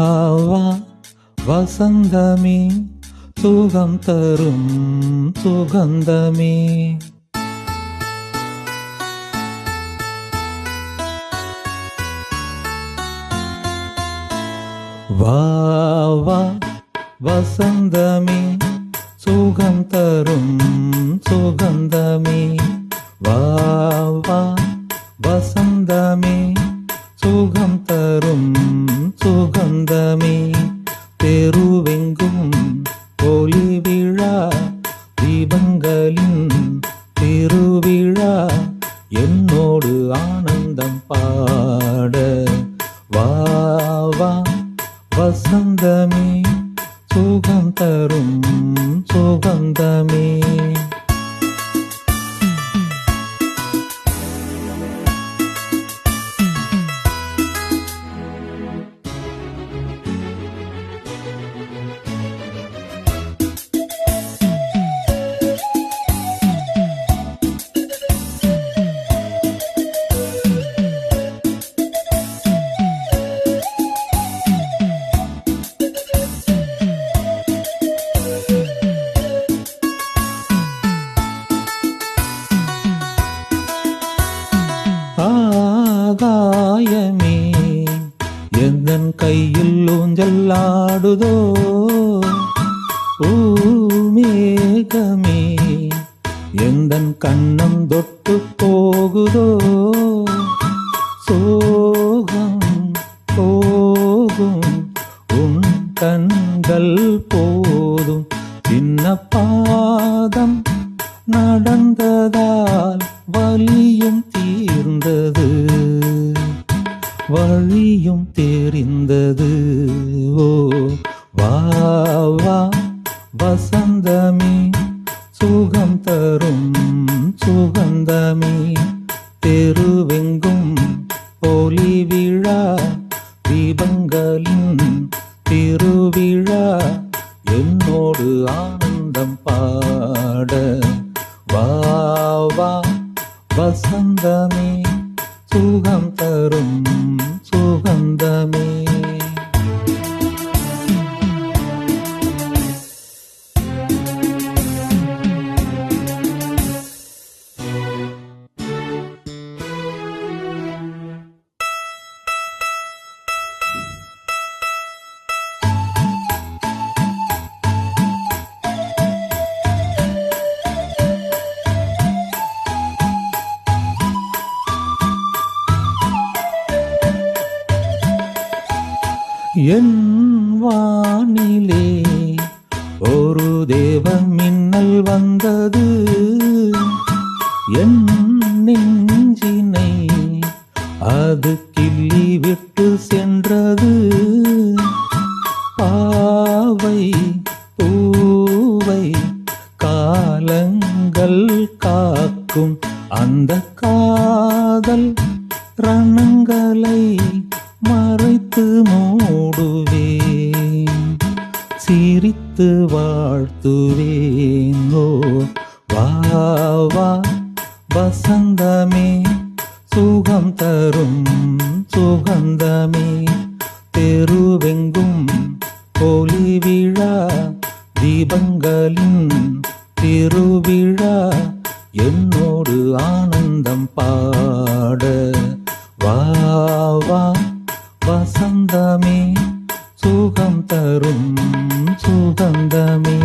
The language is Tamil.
வா வசந்தமே சுகம் தரும் சுகந்தமே. வா வா வசந்தமே சுகம் தரும் சுகந்தமே. வா வா வசந்தமே சுகம் தரும் சுகந்தமே. தெருவெங்கும் ஒளி விழா தீபங்களின் திருவிழா என்னோடு ஆனந்தம் பாட. வா வா வசந்தமே சுகம் தரும் சுகந்தமே. ஆகாயமே எந்தன் கையில் ஊஞ்சல் ஆடுதோ. மேகமே எந்தன் கண்ணம் தொட்டு போகுதோ. சோகம் போகும் உன் கண்கள் போதும். சின்ன பாதம் நடந்ததால் வலியும் தீர்ந்தது வழியும் தெரிந்தது. ஓ வா வா வசந்தமே சுகம் தரும் சுகந்தமே. தெருவெங்கும் ஒளி விழா தீபங்களின் திருவிழா என்னோடு ஆனந்தம் பாட. வா வா வசந்தமே சுகம் தரும் சுகந்தமே. என் வானிலே ஒரு தேவ மின்னல் வந்தது. என் நெஞ்சினை அது கிள்ளி விட்டு சென்றது. பாவை பூவை காலங்கள் காக்கும் அந்த காதல் ரணங்களை மறைத்து மூடுவேன் சிரித்து வாழ்த்துவேன். ஓ வா வா வசந்தமே சுகம் தரும் சுகந்தமே. தெருவெங்கும் ஒளி விழா தீபங்களின் திருவிழா என்னோடு ஆனந்தம் பாட. வா வா வசந்தமே சுகம் தரும் சுகந்தமே.